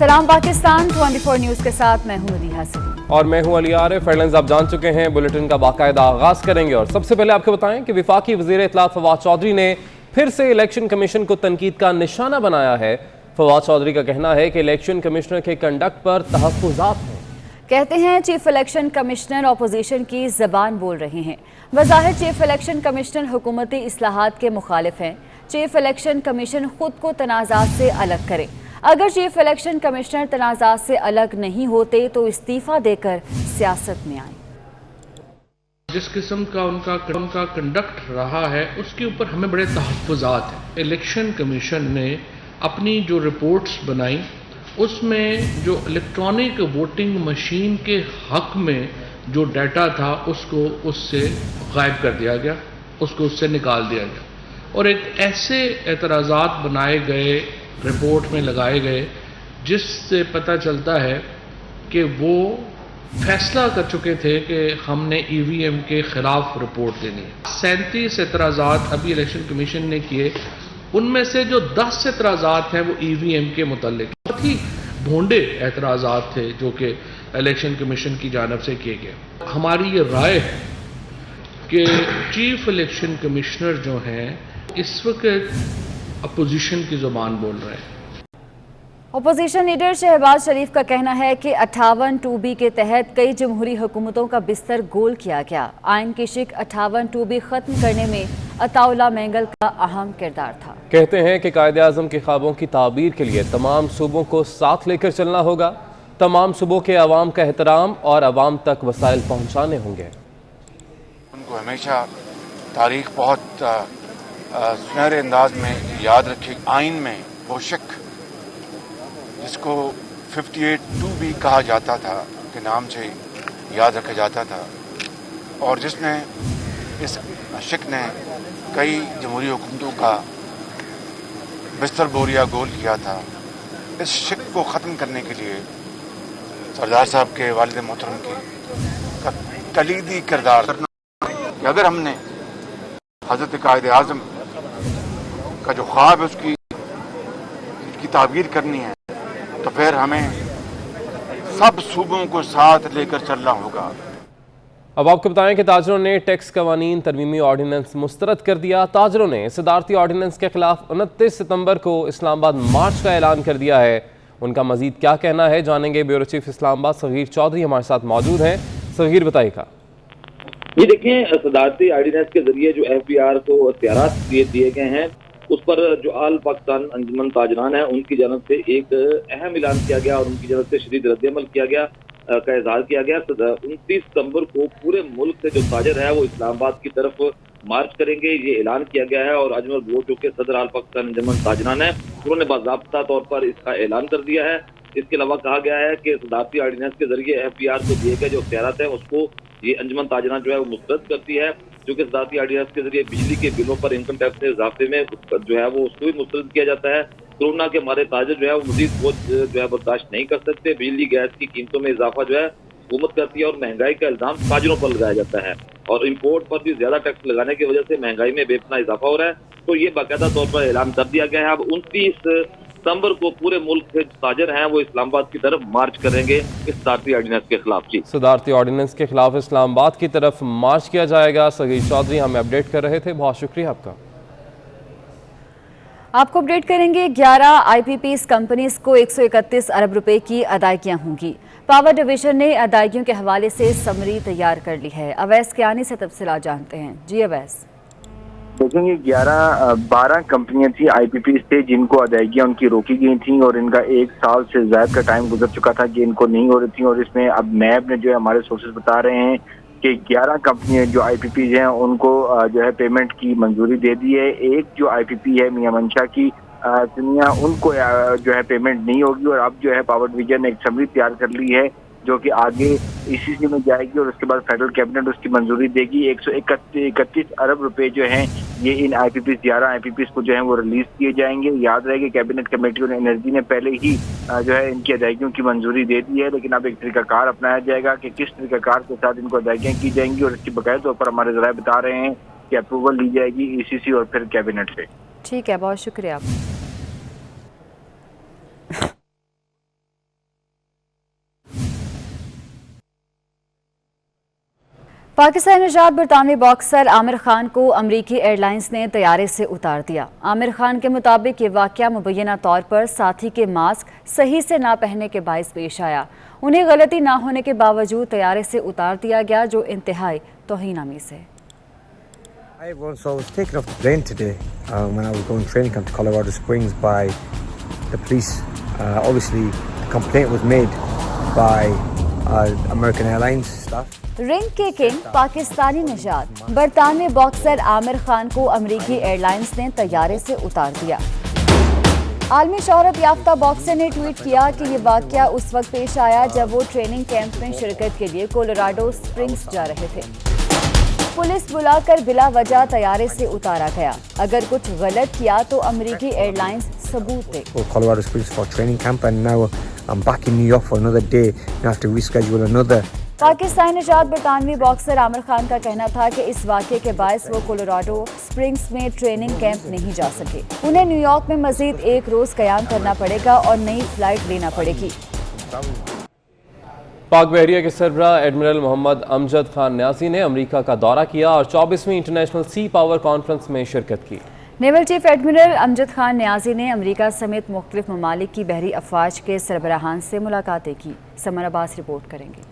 सलाम पाकिस्तान 24 न्यूज के साथ मैं हूं मदीहा सलीम और मैं हूं अली आरिफ। हेडलाइंस आप जान चुके हैं, बुलेटिन का बाकायदा आगाज करेंगे और सबसे पहले आपको बताएं कि वफाकी वज़ीर इत्तलात फवाद चौधरी ने फिर से इलेक्शन कमीशन को तनकीद का निशाना बनाया है। फवाद चौधरी का कहना है कि इलेक्शन कमिश्नर के कंडक्ट पर तहफ़्फ़ुज़ात हैं। कहते हैं चीफ इलेक्शन कमिश्नर अपोजिशन की ज़बान बोल रहे हैं। वज़ाहिर चीफ इलेक्शन कमिश्नर हुकूमती इस्लाहात के मुखालिफ हैं। चीफ इलेक्शन कमीशन खुद को तनाज़ात से अलग करे। अगर चीफ इलेक्शन कमिश्नर तनाज़ात से अलग नहीं होते तो इस्तीफ़ा देकर सियासत में आए। जिस किस्म का उनका कंडक्ट रहा है उसके ऊपर हमें बड़े तहफ़्फ़ुज़ात हैं। इलेक्शन कमीशन ने अपनी जो रिपोर्ट्स बनाई उसमें जो इलेक्ट्रॉनिक वोटिंग मशीन के हक में जो डाटा था उसको उससे गायब कर दिया गया, उसको उससे निकाल दिया गया और एक ऐसे एतराज़ात बनाए गए, रिपोर्ट में लगाए गए जिससे पता चलता है कि वो फैसला कर चुके थे कि हमने ईवीएम के खिलाफ रिपोर्ट देनी है। 37 एतराज़ात अभी इलेक्शन कमीशन ने किए, उनमें से जो 10 एतराज़ात हैं वो ईवीएम के मुताल्लिक बहुत ही भोंडे एतराज़ात थे जो कि इलेक्शन कमीशन की जानिब से किए गए। हमारी ये राय है कि चीफ इलेक्शन कमिश्नर जो हैं इस वक्त अपोजिशन की ज़ुबान बोल रहे हैं। अपोजिशन लीडर शहबाज शरीफ का कहना है कि 58(2)B के तहत कई जमहूरी हुकूमतों का बिस्तर गोल किया गया। आइन की शिक 58(2)B खत्म करने में अताउल्ला मैंगल का अहम किरदार था। कहते हैं कि कायदे आज़म के ख्वाबों की ताबीर के लिए तमाम सूबों को साथ लेकर चलना होगा। तमाम सूबों के अवाम का एहतराम और अवाम तक वसाइल पहुँचाने होंगे। उनको हमेशा तारीख बहुत सुनहरे अंदाज में याद रखी। आइन में वो शिक जिसको 58(2)B कहा जाता था के नाम से याद रखा जाता था और जिसने इस शिक ने कई जमहूरी हुकूमतों का बिस्तर बोरिया गोल किया था। इस शिक को ख़त्म करने के लिए सरदार साहब के वालिद मोहतरम का कलीदी किरदार कि अगर हमने हज़रत कायदे आज़म का जो ख्वाब है उसकी ताबीर करनी है तो फिर हमें सब सूबों को साथ लेकर चलना होगा। अब आपको बताएं कि ताजरों ने टैक्स कवानीन तरमीमी ऑर्डिनेंस मुस्तरद कर दिया। ताजरों ने सदारती ऑर्डिनेंस के खिलाफ 29 सितंबर को इस्लामाबाद मार्च का ऐलान कर दिया है। उनका मजीद क्या कहना है जानेंगे। ब्यूरो चीफ इस्लामाबाद सगीर चौधरी हमारे साथ मौजूद हैं। सगीर बताइएगा। ये देखें, सदारती ऑर्डिनेंस के जरिए जो FBR को अख्तियारात दिए गए हैं उस पर जो आल पाकिस्तान अंजुमन ताजरान है उनकी जानब से एक अहम ऐलान किया गया और उनकी जानब से शदीद रद्द-ए-अमल किया गया का इजहार किया गया। 29 सितंबर को पूरे मुल्क से जो ताजर है वो इस्लामाबाद की तरफ मार्च करेंगे, ये ऐलान किया गया है। और अजमल वो जो कि सदर आल पाकिस्तान अंजुमन ताजरान है उन्होंने बाज़ाब्ता तौर पर इसका ऐलान कर दिया है। इसके अलावा कहा गया है कि सदारती ऑर्डिनेंस के जरिए FBR को दिए गए जो अख्तियारात हैं उसको ये अंजुमन ताजरान जो है वो मुस्तरद करती है, जो कि सदारती ऑर्डिनेंस के जरिए बिजली के बिलों पर इनकम टैक्स के इजाफे में जो है वो उसको भी मुस्तरद किया जाता है। कोरोना के हमारे ताजर जो है वो मजीद बोझ जो है बर्दाश्त नहीं कर सकते। बिजली गैस की कीमतों में इजाफा जो है हुकूमत करती है और महंगाई का इल्जाम ताजरों पर लगाया जाता है और इम्पोर्ट पर भी ज्यादा टैक्स लगाने की वजह से महंगाई में बेपना इजाफा हो रहा है। तो ये बाकायदा तौर पर ऐलान कर दिया गया है। अब 29 सितंबर को पूरे मुल्क के ताजर हैं वो इस्लामाबाद की तरफ मार्च करेंगे इस सदारती ऑर्डिनेंस के खिलाफ। जी, सदारती ऑर्डिनेंस के खिलाफ इस्लामाबाद की तरफ मार्च किया जाएगा। सगीर चौधरी हमें अपडेट कर रहे थे, बहुत शुक्रिया आपका। आपको अपडेट करेंगे। 11 IPPs कंपनीज को 131 अरब रुपए की अदायगियां होंगी। पावर डिवीजन ने अदायगियों के हवाले से समरी तैयार कर ली है। अवैस कियानी से तफसीलात जानते हैं। जी अवैस। देखेंगे 12 कंपनियां थी, IPPs थे जिनको अदायगियां उनकी रोकी गई थी और इनका 1 साल से ज्यादा का टाइम गुजर चुका था कि इनको नहीं हो रही थी। और इसमें अब नैब ने जो है हमारे सोर्सेज बता रहे हैं कि 11 कंपनियां जो IPPs हैं उनको जो है पेमेंट की मंजूरी दे दी है। एक जो IPP है मियां मंशा की दुनिया उनको जो है पेमेंट नहीं होगी और अब जो है पावर डिवीजन ने एक समरी तैयार कर ली है जो कि आगे ECC में जाएगी और उसके बाद फेडरल कैबिनेट उसकी मंजूरी देगी। 131 अरब रुपए जो हैं ये इन IPPs 11 IPPs को जो है वो रिलीज किए जाएंगे। याद रहे कि कैबिनेट कमेटी और एनर्जी ने पहले ही जो है इनकी अदायगियों की मंजूरी दे दी है, लेकिन अब एक तरीकाकार अपनाया जाएगा कि किस तरीकाकार के साथ इनको अदायगियां की जाएंगी और इसकी बकायदा तौर पर हमारे जराये बता रहे हैं कि अप्रूवल ली जाएगी ECC और फिर कैबिनेट से। ठीक है, बहुत शुक्रिया। पाकिस्तानी नजाद बरतानवी बॉक्सर आमिर खान को अमरीकी एयरलाइंस ने तैयारे से उतार दिया। आमिर खान के मुताबिक ये वाकया मुबैना तौर पर साथी के मास्क सही से ना पहनने के बायस पेश आया। उन्हें गलती ना होने के बावजूद तैयारे से उतार दिया गया, जो इंतहाई तौहीन-आमीज़ है। I was taken off the plane today when I was going training camp to Colorado Springs by the police. Obviously, the complaint was made by American Airlines staff. Ring के किंग पाकिस्तानी नजाद बरतानवी बॉक्सर आमिर खान को अमरीकी airlines ने तैयारे से उतार दिया। आलमी शोहरत याफ्ता बॉक्सर ने ट्वीट किया कि ये वाकया उस वक्त पेश आया जब वो ट्रेनिंग कैंप में शिरकत के लिए कोलोराडो स्प्रिंग्स जा रहे थे। पुलिस बुलाकर बिला वजह तैयारे से उतारा गया। अगर कुछ गलत किया तो अमरीकी एयरलाइंस सबूत दे। Colorado Springs for training camp and now I'm back in New York for another day. I have to reschedule another. Pakistani नजाद बरतानवी बॉक्सर आमिर खान का कहना था कि इस वाक़े के बायस वो कोलोराडो स्प्रिंग्स में ट्रेनिंग कैंप नहीं जा सके। उन्हें न्यूयॉर्क में मजीद एक रोज क़याम करना पड़ेगा और नई फ्लाइट लेना पड़ेगी। पाक बहरिया के सरबराह एडमिरल मोहम्मद अमजद खान न्याजी ने अमेरिका का दौरा किया और 24वीं इंटरनेशनल सी पावर कॉन्फ्रेंस में शिरकत की। Naval chief admiral Amjad Khan Niazi ने अमेरिका समेत मुख्तलिफ ममालिक की बहरी अफवाज के सरबराहान से मुलाकातें की। समर अब्बास रिपोर्ट करेंगे।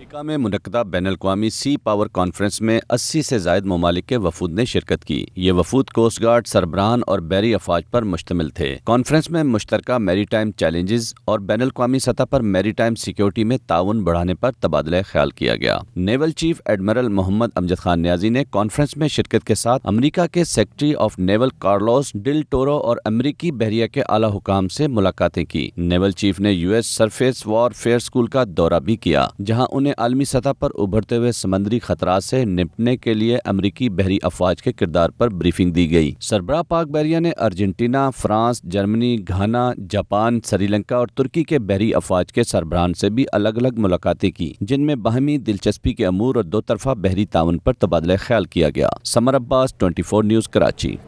अमेरिका में मुनक्कदा बैनुल-अक़वामी सी पावर कॉन्फ्रेंस में 80 से ज़ायद ममालिक के वफूद ने शिरकत की। ये वफूद कोस्ट गार्ड सरबराहान और बहरी अफवाज पर मुश्तमिल थे। कॉन्फ्रेंस में मुश्तरका मैरीटाइम चैलेंजेस और बैनुल-अक़वामी सतह पर मैरीटाइम सिक्योरिटी में ताउन बढ़ाने पर तबादला ख्याल किया गया। Naval chief admiral Mohammad Amjad Khan Niazi ने कॉन्फ्रेंस में शिरकत के साथ अमेरिका के secretary of naval Carlos Del Toro और अमेरिकी बहरिया के आला हुकाम से मुलाकातें की। नेवल चीफ ने यूएस सरफेस वॉरफेयर स्कूल का दौरा भी किया, जहाँ उन्हें आलमी सतह पर उभरते हुए समंदरी खतरात से निपटने के लिए अमरीकी बहरी अफवाज के किरदार पर ब्रीफिंग दी गई। सरबराह पाक बहरिया ने अर्जेंटीना, फ्रांस, जर्मनी, घाना, जापान, श्रीलंका और तुर्की के बहरी अफवाज के सरबराहान से भी अलग अलग मुलाकातें की, जिनमें बाहमी दिलचस्पी के अमूर और दो तरफा बहरी ताउन पर तबादला ख्याल किया गया। Summer Abbas, 24 news, Karachi.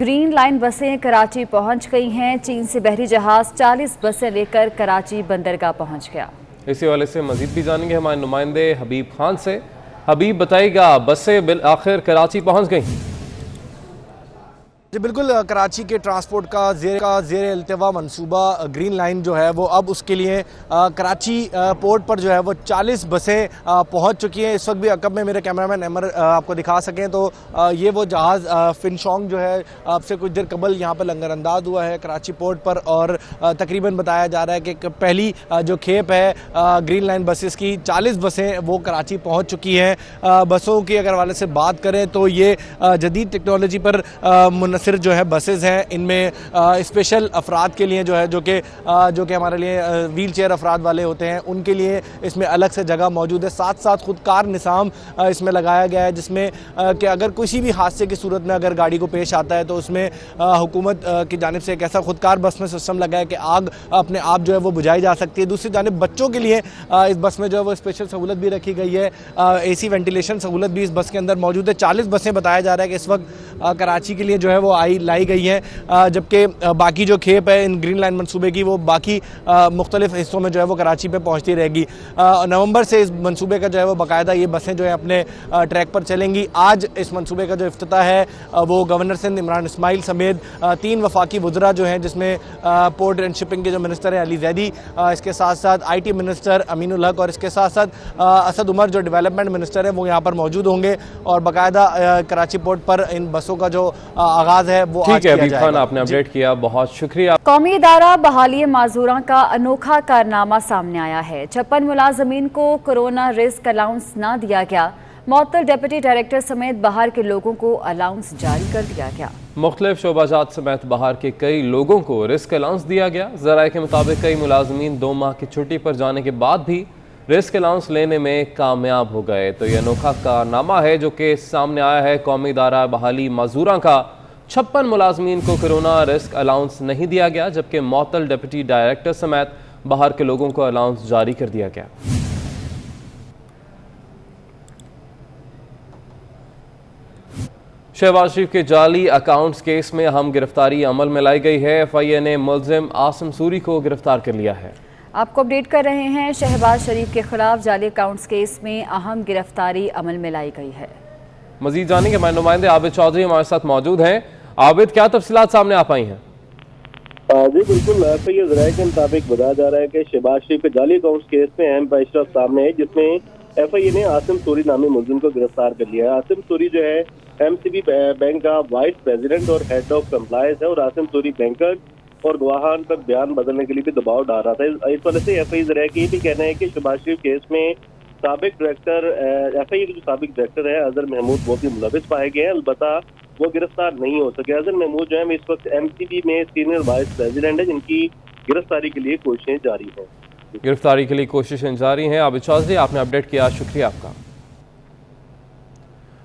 Green line बसें कराची पहुंच गई हैं। चीन से बहरी जहाज 40 बसें लेकर कराची बंदरगाह पहुंच गया। इसी वाले से मजीद भी जानेंगे हमारे नुमाइंदे हबीब खान से। हबीब, बताइएगा, बसें आखिर कराची पहुंच गई? जी बिल्कुल, कराची के ट्रांसपोर्ट का ज़ेर इल्तिवा मंसूबा ग्रीन लाइन जो है वो अब उसके लिए कराची पोर्ट पर जो है वो 40 बसें पहुंच चुकी हैं। इस वक्त भी अकब में मेरे कैमरामैन अमर आपको दिखा सकें तो ये वो जहाज़ फिनशोंग जो है आपसे कुछ देर कबल यहाँ पर लंगरअंदाज हुआ है कराची पोर्ट पर, और तकरीबन बताया जा रहा है कि पहली जो खेप है ग्रीन लाइन बसेस की 40 बसें वो कराची पहुँच चुकी हैं। बसों की अगर वाले से बात करें तो ये जदीद टेक्नोलॉजी पर सिर्फ जो है बसेस हैं, इनमें स्पेशल अफराद के लिए जो है जो कि हमारे लिए व्हील चेयर अफराद वाले होते हैं उनके लिए इसमें अलग से जगह मौजूद है। साथ साथ खुदकार निज़ाम इसमें लगाया गया है, जिसमें कि अगर किसी भी हादसे की सूरत में अगर गाड़ी को पेश आता है तो उसमें हुकूमत की जानिब से एक ऐसा खुदकार बस में सिस्टम लगा है कि आग अपने आप जो है वो बुझाई जा सकती है। दूसरी जानिब बच्चों के लिए इस बस में जो है वो स्पेशल सहूलत भी रखी गई है। AC वेंटिलेशन सहूलत भी इस बस के अंदर मौजूद है। 40 बसें बताया जा रहा है कि इस वक्त कराची के लिए जो है वो लाई गई हैं, जबकि बाकी जो खेप है इन ग्रीन लाइन मंसूबे की वो बाकी मुख्तलिफ हिस्सों में जो है वो कराची पे पहुंचती रहेगी। नवंबर से इस मंसूबे का जो है वो बाकायदा ये बसें जो है अपने ट्रैक पर चलेंगी। आज इस मंसूबे का जो इफ्तिताह है वो गवर्नर सिंध इमरान इस्माइल समेत 3 वफाकी वज़रा जो हैं, जिसमें पोर्ट एंड शिपिंग के जो मिनिस्टर हैं अली जैदी, इसके साथ साथ IT मिनिस्टर अमीनुल हक और इसके साथ साथ असद उमर जो डेवलपमेंट मिनिस्टर है वो यहाँ पर मौजूद होंगे और बाकायदा कराची पोर्ट पर इन बसों का जो आगाज़ है वो ठीक है। हबीब खान, आपने अपडेट किया, बहुत शुक्रिया। कौमी इदारा बहाली माजूरा का अनोखा कारनामा सामने आया है। 56 मुलाजमीन को कोरोना रिस्क अलाउंस ना दिया गया। मुअत्तल डिप्टी डायरेक्टर समेत बाहर के लोगों को अलाउंस जारी कर दिया गया। मुख्तलिफ शोबाजात समेत बाहर के कई लोगों को रिस्क अलाउंस दिया गया। ज़राए के मुताबिक कई मुलाजमीन 2 माह की छुट्टी पर जाने के बाद भी रिस्क अलाउंस लेने में कामयाब हो गए। तो यह अनोखा कारनामा है जो कि सामने आया है। कौमी इदारा बहाली माजूरा का 56 मुलाजमीन को कोरोना रिस्क अलाउंस नहीं दिया गया, जबकि मुअत्तल डिप्टी डायरेक्टर समेत बाहर के लोगों को अलाउंस जारी कर दिया गया। शहबाज शरीफ के जाली अकाउंट्स केस में अहम गिरफ्तारी अमल में लाई गई है। FIA ने मुलजिम आसिम सूरी को गिरफ्तार कर लिया है। आपको अपडेट कर रहे हैं, शहबाज शरीफ के खिलाफ जाली अकाउंट्स केस में अहम गिरफ्तारी अमल में लाई गई है। मजीद जानेंगे, हमारे नुमाइंदे आबिद चौधरी हमारे साथ मौजूद हैं। आबिद, क्या तफसीलात सामने आ पाई हैं? जी बिल्कुल, FIA ज़राए के मुताबिक बताया जा रहा है कि शहबाज शरीफ के जाली अकाउंट्स केस में अहम पेशरफ सामने है, जिसमें FIA ने आसिम सूरी नामी मुलजिम को गिरफ्तार कर लिया है। आसिम सूरी जो है MCB बैंक का वाइस प्रेसिडेंट और हेड ऑफ कंप्लायंस है और आसिम सूरी बैंकर और गवाहान पर बयान बदलने के लिए भी दबाव डाल रहा था। इस वजह से FIA ज़राए की ये भी कहना है कि शहबाज शरीफ केस में साबिक डायरेक्टर FIA के जो साबिक डायरेक्टर है अजहर महमूद वो भी मुलविस पाए गए हैं, अलबत्ता वो गिरफ्तार नहीं हो सके। अजहर महमूद जो है इस वक्त MCB में सीनियर वाइस प्रेसिडेंट है, जिनकी गिरफ्तारी के लिए कोशिशें जारी हैं। गिरफ्तारी के लिए कोशिशें जारी हैं। आबिद चौधरी, आपने अपडेट किया, शुक्रिया आपका।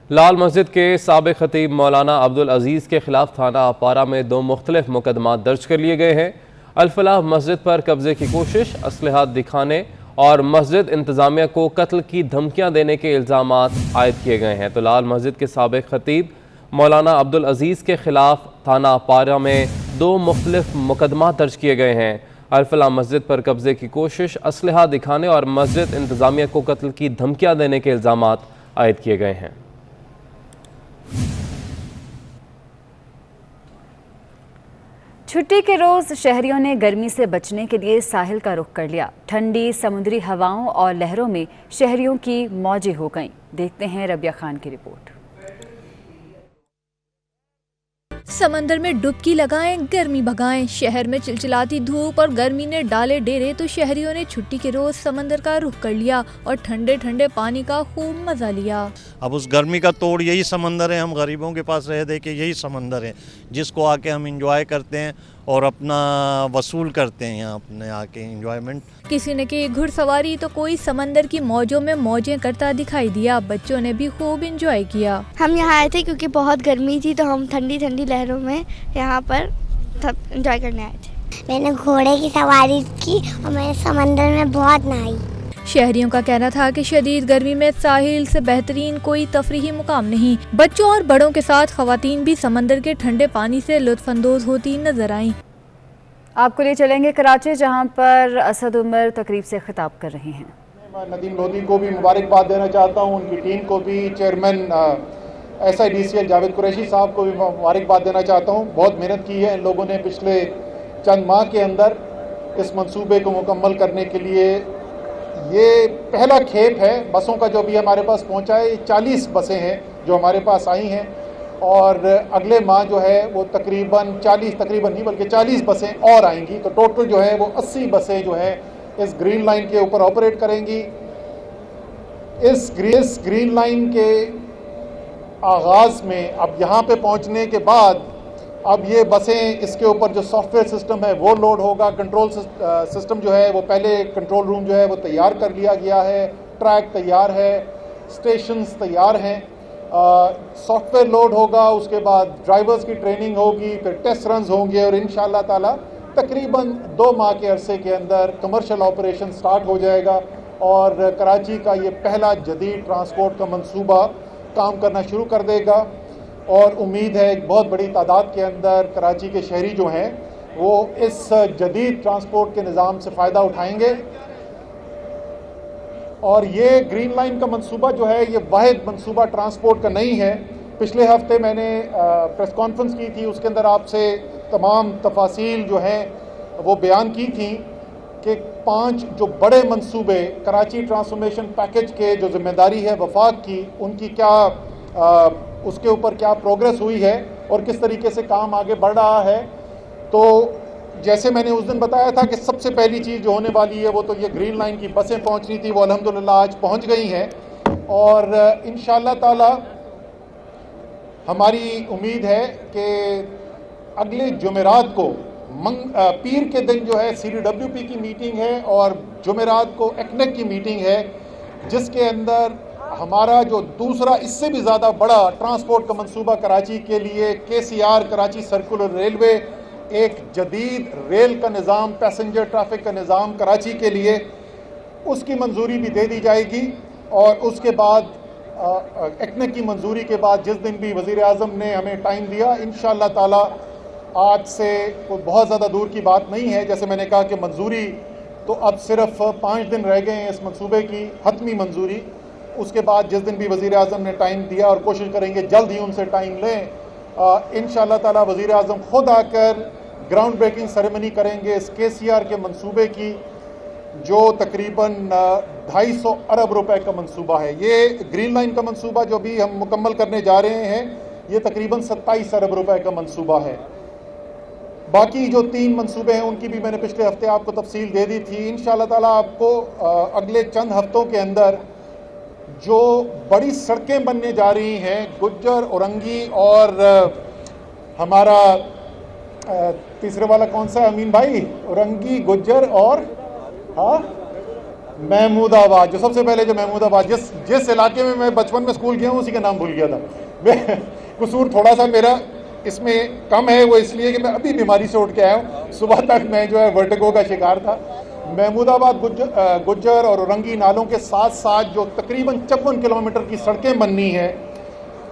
लाल मस्जिद के साबिक खतीब मौलाना अब्दुल अजीज़ के खिलाफ थाना अपारा में 2 मुख्तलिफ मुकदमा दर्ज कर लिए गए हैं। अल-फलाह मस्जिद पर कब्जे की कोशिश, असलहा दिखाने और मस्जिद इंतज़ामिया को कत्ल की धमकियां देने के इल्ज़ाम आयद किए गए हैं। तो लाल मस्जिद के साबिक खतीब मौलाना अब्दुल अजीज़ के खिलाफ थाना अपारा में 2 मुख्तलिफ मुकदमा दर्ज किए गए हैं। अल-फलाह मस्जिद पर कब्जे की कोशिश, असलहा दिखाने और मस्जिद इंतज़ामिया को कत्ल की धमकियां देने के इल्ज़ाम आयद किए गए हैं। छुट्टी के रोज शहरियों ने गर्मी से बचने के लिए साहिल का रुख कर लिया। ठंडी समुद्री हवाओं और लहरों में शहरियों की मौजें हो गईं। देखते हैं रबिया खान की रिपोर्ट। समंदर में डुबकी लगाएं, गर्मी भगाएं। शहर में चिलचिलाती धूप और गर्मी ने डाले डेरे तो शहरियों ने छुट्टी के रोज समंदर का रुख कर लिया और ठंडे ठंडे पानी का खूब मजा लिया। अब उस गर्मी का तोड़ यही समंदर है। हम गरीबों के पास रह दे के यही समंदर है जिसको आके हम इंजॉय करते हैं और अपना वसूल करते हैं यहाँ अपने आके इंजॉयमेंट। किसी ने की घुड़सवारी तो कोई समंदर की मौजों में मौजें करता दिखाई दिया। बच्चों ने भी खूब इंजॉय किया। हम यहाँ आए थे क्योंकि बहुत गर्मी थी, तो हम ठंडी ठंडी लहरों में यहाँ पर इंजॉय करने आए थे। मैंने घोड़े की सवारी की और मैं समंदर में बहुत नहाई। शहरियों का कहना था कि शदीद गर्मी में साहिल से बेहतरीन कोई तफरीही मुकाम नहीं। बच्चों और बड़ों के साथ खवातीन भी समंदर के ठंडे पानी से लुत्फानंदोज होती नजर आईं। आपको ले चलेंगे कराची, जहां पर असद उमर तकरीब से खिताब कर रहे हैं। नदीम लोधी को भी मुबारकबाद देना चाहता हूं, उनकी टीम को भी, चेयरमैन SIDCL जावेद कुरैशी साहब को भी मुबारकबाद देना चाहता हूं। बहुत मेहनत की है इन लोगों ने पिछले चंद माह के अंदर इस मंसूबे को मुकम्मल करने के लिए। ये पहला खेप है बसों का जो भी हमारे पास पहुंचा है। 40 बसें हैं जो हमारे पास आई हैं और अगले माह जो है वो तकरीबन नहीं बल्कि 40 बसें और आएंगी। तो टोटल जो है वो 80 बसें जो है इस ग्रीन लाइन के ऊपर ऑपरेट करेंगी। इस ग्रीन लाइन के आगाज़ में अब यहाँ पे पहुँचने के बाद अब ये बसें, इसके ऊपर जो सॉफ्टवेयर सिस्टम है वो लोड होगा। कंट्रोल सिस्टम जो है वो पहले कंट्रोल रूम जो है वो तैयार कर लिया गया है, ट्रैक तैयार है, स्टेशंस तैयार हैं, सॉफ्टवेयर लोड होगा। उसके बाद ड्राइवर्स की ट्रेनिंग होगी, फिर टेस्ट रन्स होंगे और इंशाल्लाह ताला तकरीबन 2 माह के अरसे के अंदर कमर्शियल ऑपरेशन स्टार्ट हो जाएगा और कराची का ये पहला जदीद ट्रांसपोर्ट का मंसूबा काम करना शुरू कर देगा। और उम्मीद है एक बहुत बड़ी तादाद के अंदर कराची के शहरी जो हैं वो इस जदीद ट्रांसपोर्ट के निज़ाम से फ़ायदा उठाएंगे। और ये ग्रीन लाइन का मंसूबा जो है ये वाहिद मंसूबा ट्रांसपोर्ट का नहीं है। पिछले हफ्ते मैंने प्रेस कॉन्फ्रेंस की थी, उसके अंदर आपसे तमाम तफासील जो हैं वो बयान की थी कि 5 जो बड़े मंसूबे कराची ट्रांसफॉर्मेशन पैकेज के जो जिम्मेदारी है वफाक की, उनकी क्या उसके ऊपर क्या प्रोग्रेस हुई है और किस तरीके से काम आगे बढ़ रहा है। तो जैसे मैंने उस दिन बताया था कि सबसे पहली चीज़ जो होने वाली है वो तो ये ग्रीन लाइन की बसें पहुंचनी थी, वो अल्हम्दुलिल्लाह आज पहुंच गई हैं। और इंशाअल्लाह ताला हमारी उम्मीद है कि अगले जुमेरात को पीर के दिन जो है CDWP की मीटिंग है और जुमेरात को एक्नेक की मीटिंग है, जिसके अंदर हमारा जो दूसरा इससे भी ज़्यादा बड़ा ट्रांसपोर्ट का मंसूबा कराची के लिए KCR कराची सर्कुलर रेलवे, एक जदीद रेल का निज़ाम, पैसेंजर ट्रैफिक का निज़ाम कराची के लिए, उसकी मंजूरी भी दे दी जाएगी। और उसके बाद एक्नेक की मंजूरी के बाद जिस दिन भी वज़ीर आज़म ने हमें टाइम दिया, इंशाअल्लाह ताला आज से कोई बहुत ज़्यादा दूर की बात नहीं है। जैसे मैंने कहा कि मंजूरी तो अब सिर्फ 5 दिन रह गए हैं इस मंसूबे की हतमी मंजूरी। उसके बाद जिस दिन भी वज़ीर आज़म ने टाइम दिया, और कोशिश करेंगे जल्द ही उनसे टाइम लें, इंशाअल्लाह ताला वज़ीर आज़म खुद आकर ग्राउंड ब्रेकिंग सेरेमनी करेंगे इस KCR के मंसूबे की, जो तकरीबन 250 अरब रुपए का मंसूबा है। ये ग्रीन लाइन का मंसूबा जो भी हम मुकम्मल करने जा रहे हैं, ये तकरीबन 27 अरब रुपए का मंसूबा है। बाकी जो 3 मंसूबे हैं उनकी भी मैंने पिछले हफ्ते आपको तफसील दे दी थी। इंशाअल्लाह ताला आपको अगले चंद हफ्तों के अंदर जो बड़ी सड़कें बनने जा रही हैं, गुज्जर, औरंगी और हमारा तीसरे वाला कौन सा है अमीन भाई, औरंगी, गुज्जर और महमूदाबाद, जो सबसे पहले जो महमूदाबाद, जिस इलाके में मैं बचपन में स्कूल गया हूँ उसी का नाम भूल गया था मैं। कसूर थोड़ा सा मेरा इसमें कम है, वो इसलिए कि मैं अभी बीमारी से उठ के आया हूँ। सुबह तक मैं जो है वर्टिगो का शिकार था। महमूदाबाद, गुज्जर और औरंगी नालों के साथ साथ जो तकरीबन 54 किलोमीटर की सड़कें बननी है,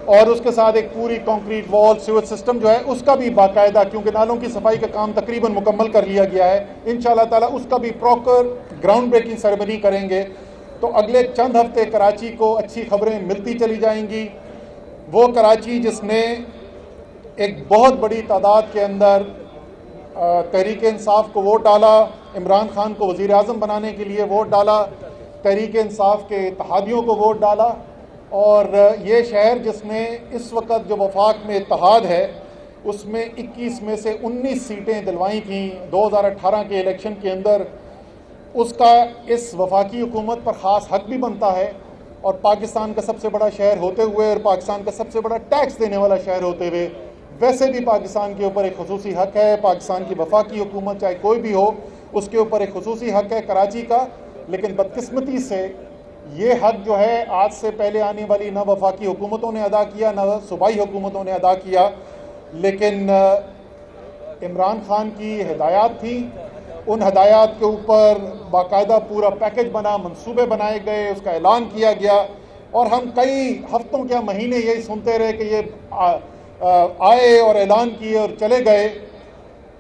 और उसके साथ एक पूरी कंक्रीट वॉल सीवेज सिस्टम जो है उसका भी बाकायदा, क्योंकि नालों की सफाई का काम तकरीबन मुकम्मल कर लिया गया है, इंशाअल्लाह ताला उसका भी प्रॉपर ग्राउंड ब्रेकिंग सेरेमनी करेंगे। तो अगले चंद हफ्ते कराची को अच्छी खबरें मिलती चली जाएंगी। वो कराची जिसने एक बहुत बड़ी तादाद के अंदर तहरीक इंसाफ को वोट डाला, इमरान खान को वज़ीर आज़म बनाने के लिए वोट डाला, तहरीक इंसाफ के इत्तेहादियों को वोट डाला, और ये शहर जिसने इस वक्त जो वफाक में इत्तेहाद है उसमें 21 में से 19 सीटें दिलवाई थी 2018 के इलेक्शन के अंदर, उसका इस वफाकी हुकूमत पर ख़ास हक भी बनता है। और पाकिस्तान का सबसे बड़ा शहर होते हुए और पाकिस्तान का सबसे बड़ा टैक्स देने वाला शहर होते हुए वैसे भी पाकिस्तान के ऊपर एक खुसूसी हक है। पाकिस्तान की वफाकी हुकूमत चाहे कोई भी हो, उसके ऊपर एक खुसूसी हक है कराची का। लेकिन बदकिस्मती से ये हक जो है आज से पहले आने वाली न वफाकी हुकूमतों ने अदा किया, न सूबाई हुकूमतों ने अदा किया। लेकिन इमरान खान की हिदायत थी, उन हिदायत के ऊपर बाकायदा पूरा पैकेज बना, मंसूबे बनाए गए, उसका ऐलान किया गया, और हम कई हफ्तों क्या महीने यही सुनते रहे कि ये आए और ऐलान किए और चले गए।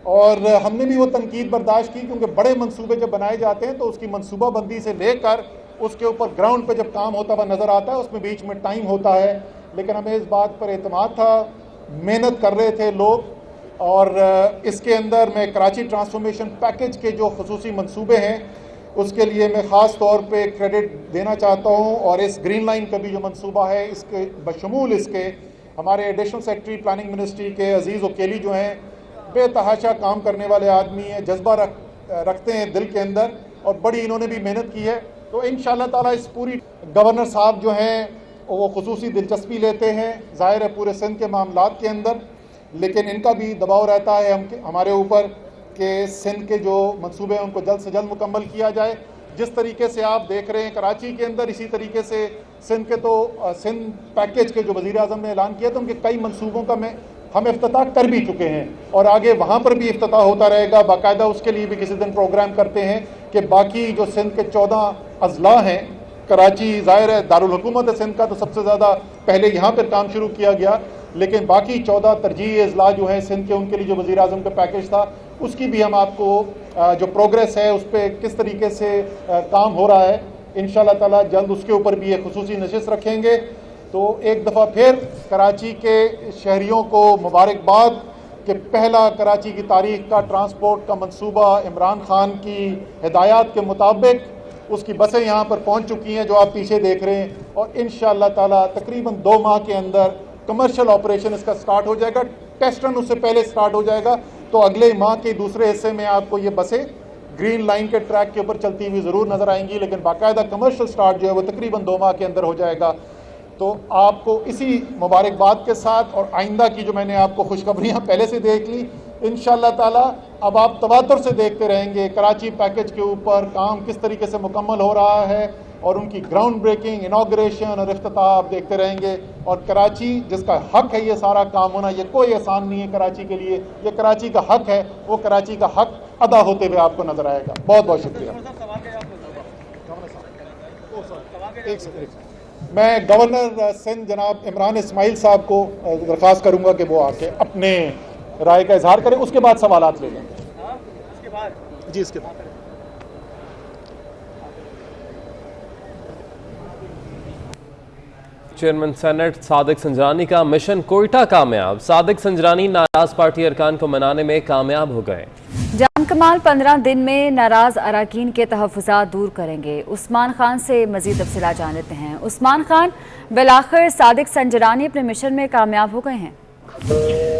और हमने भी वो तनकीद बर्दाश्त की, क्योंकि बड़े मंसूबे जब बनाए जाते हैं तो उसकी मंसूबाबंदी से लेकर उसके ऊपर ग्राउंड पे जब काम होता हुआ नज़र आता है उसमें बीच में टाइम होता है। लेकिन हमें इस बात पर एतमाद था, मेहनत कर रहे थे लोग, और इसके अंदर मैं कराची ट्रांसफॉर्मेशन पैकेज के जो खसूसी मंसूबे हैं उसके लिए मैं ख़ास तौर पे क्रेडिट देना चाहता हूँ। और इस ग्रीन लाइन का भी जो मंसूबा है, इसके बशमूल इसके हमारे एडिशनल सेक्रेटरी प्लानिंग मिनिस्ट्री के अजीज़ वकीली जो हैं, बेतहाशा काम करने वाले आदमी हैं, जज्बा रखते हैं दिल के अंदर, और बड़ी इन्होंने भी मेहनत की है। तो इंशाअल्लाह ताला इस पूरी गवर्नर साहब जो हैं वो खुसूसी दिलचस्पी लेते हैं ज़ाहिर है पूरे सिंध के मामलात के अंदर, लेकिन इनका भी दबाव रहता है हमारे ऊपर कि सिंध के जो मंसूबे हैं उनको जल्द से जल्द मुकम्मल किया जाए। जिस तरीके से आप देख रहे हैं कराची के अंदर, इसी तरीके से सिंध के तो सिंध पैकेज के जो वज़ीर आज़म ने ऐलान किया था उनके कई मंसूबों का हम इफ्तिताह कर भी चुके हैं, और आगे वहाँ पर भी इफ्तिताह होता रहेगा। बाकायदा उसके लिए भी किसी दिन प्रोग्राम करते हैं कि बाकी जो सिंध के 14 अजला हैं, कराची ज़ाहिर है दारुल हुकूमत है सिंध का, तो सबसे ज़्यादा पहले यहाँ पर काम शुरू किया गया, लेकिन बाकी 14 तरजीही अजला जो हैं सिंध के, उनके लिए जो वज़ीर आज़म का पैकेज था उसकी भी हम आपको जो प्रोग्रेस है उस पर किस तरीके से काम हो रहा है, इंशाअल्लाह ताला जल्द उसके ऊपर भी एक खुसूसी नशिस्त रखेंगे। तो एक दफ़ा फिर कराची के शहरियों को मुबारकबाद कि पहला कराची की तारीख का ट्रांसपोर्ट का मंसूबा इमरान खान की हिदायत के मुताबिक उसकी बसें यहाँ पर पहुँच चुकी हैं जो आप पीछे देख रहे हैं, और इंशाअल्लाह ताला तकरीबन 2 माह के अंदर कमर्शियल ऑपरेशन इसका स्टार्ट हो जाएगा। टेस्ट रन उससे पहले स्टार्ट हो जाएगा, तो अगले माह के दूसरे हिस्से में आपको ये बसें ग्रीन लाइन के ट्रैक के ऊपर चलती हुई ज़रूर नज़र आएंगी, लेकिन बाकायदा कमर्शियल स्टार्ट जो है वो तकरीबन 2 माह के अंदर हो जाएगा। तो आपको इसी मुबारकबाद के साथ, और आइंदा की जो मैंने आपको खुशखबरियाँ पहले से देख ली, इंशाअल्लाह ताला अब आप तवातुर से देखते रहेंगे कराची पैकेज के ऊपर काम किस तरीके से मुकम्मल हो रहा है, और उनकी ग्राउंड ब्रेकिंग, इनाग्रेशन और इफ्तिताह आप देखते रहेंगे। और कराची जिसका हक है ये सारा काम होना, ये कोई आसान नहीं है कराची के लिए, ये कराची का हक है, वो कराची का हक अदा होते हुए आपको नजर आएगा। बहुत बहुत शुक्रिया। मैं गवर्नर सिंध जनाब इमरान इस्माइल साहब को दरख्वास्त करूंगा कि वो आके अपने राय का इजहार करें, उसके बाद सवालात ले लेंगे। जी इसके बाद चेयरमैन सेनेट सादिक संजरानी का मिशन कोयटा कामयाब। सादिक संजरानी नाराज पार्टी अरकान को मनाने में कामयाब हो गए। जाम कमाल 15 दिन में नाराज अराकीन के तहफ़्फ़ुज़ात दूर करेंगे। उस्मान खान से मज़ीद तफ़सीलात जान लेते हैं। उस्मान खान, बिलाखिर सादिक संजरानी अपने मिशन में कामयाब हो गए हैं।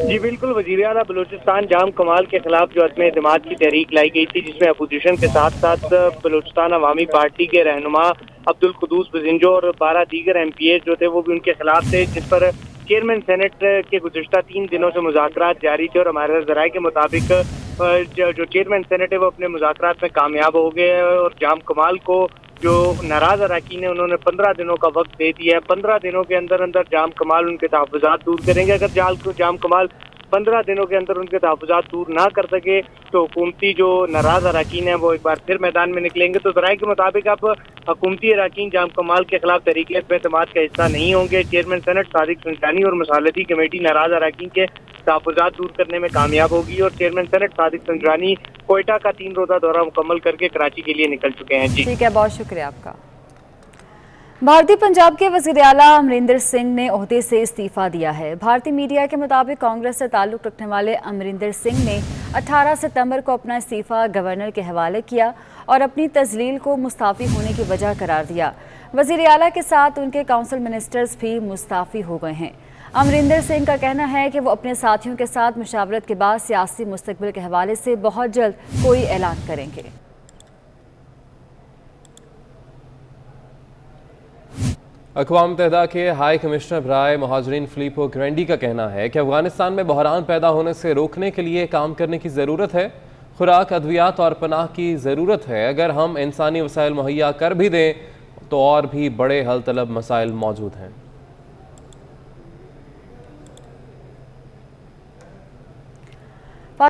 जी बिल्कुल, वज़ीर आला बलूचिस्तान जाम कमाल के खिलाफ जो अज़्म एतमाद की तहरीक लाई गई थी, जिसमें अपोजिशन के साथ साथ बलूचिस्तान अवामी पार्टी के रहनुमा अब्दुल कुदूस बजिंजो और 12 दीगर MPA जो थे वो भी उनके खिलाफ थे, जिस पर चेयरमैन सेनेट के गुज़िश्ता 3 दिनों से मुज़ाकरात जारी थे और हमारे ज़राए के मुताबिक जो चेयरमैन सेनेट है वो अपने मुज़ाकरात में कामयाब हो गए और जाम कमाल को जो नाराज अरकान है उन्होंने 15 दिनों का वक्त दे दिया है। 15 दिनों के अंदर अंदर जाम कमाल उनके तहफ़्फ़ुज़ात दूर करेंगे। अगर जाम कमाल 15 दिनों के अंदर उनके तहफ़्फ़ुज़ात दूर ना कर सके तो हुकूमती जो नाराज अरकान है वो एक बार फिर मैदान में निकलेंगे। तो ज़राए के मुताबिक अब हुकूमती अरकान जाम कमाल के खिलाफ तहरीक एतमाद का हिस्सा नहीं होंगे। चेयरमैन सेनेट सादिक संजरानी और मसालती कमेटी नाराज अरकान के तहफ़्फ़ुज़ात दूर करने में कामयाब होगी और चेयरमैन सेनेट सादिक संजरानी कोयटा का 3 रोज़ा दौरा मुकम्मल करके कराची के लिए निकल चुके हैं। जी ठीक है, बहुत शुक्रिया आपका। भारतीय पंजाब के वज़ीर आला अमरिंदर सिंह ने ओहदे से इस्तीफ़ा दिया है। भारतीय मीडिया के मुताबिक कांग्रेस से ताल्लुक़ रखने वाले अमरिंदर सिंह ने 18 सितंबर को अपना इस्तीफ़ा गवर्नर के हवाले किया और अपनी तजलील को मुस्ताफ़ी होने की वजह करार दिया। वज़ीर आला के साथ उनके काउंसिल मिनिस्टर्स भी मुस्ताफ़ी हो गए हैं। अमरिंदर सिंह का कहना है कि वो अपने साथियों के साथ मुशावरत के बाद सियासी मुस्तकबिल के हवाले से बहुत जल्द कोई ऐलान करेंगे। अक़वाम मुत्तहिदा के हाई कमिश्नर बराए महाजरीन फिलिपो ग्रैंडी का कहना है कि अफगानिस्तान में बहरान पैदा होने से रोकने के लिए काम करने की ज़रूरत है। खुराक, अद्वियात और पनाह की ज़रूरत है। अगर हम इंसानी वसाइल मुहैया कर भी दें तो और भी बड़े हल तलब मसाइल मौजूद हैं।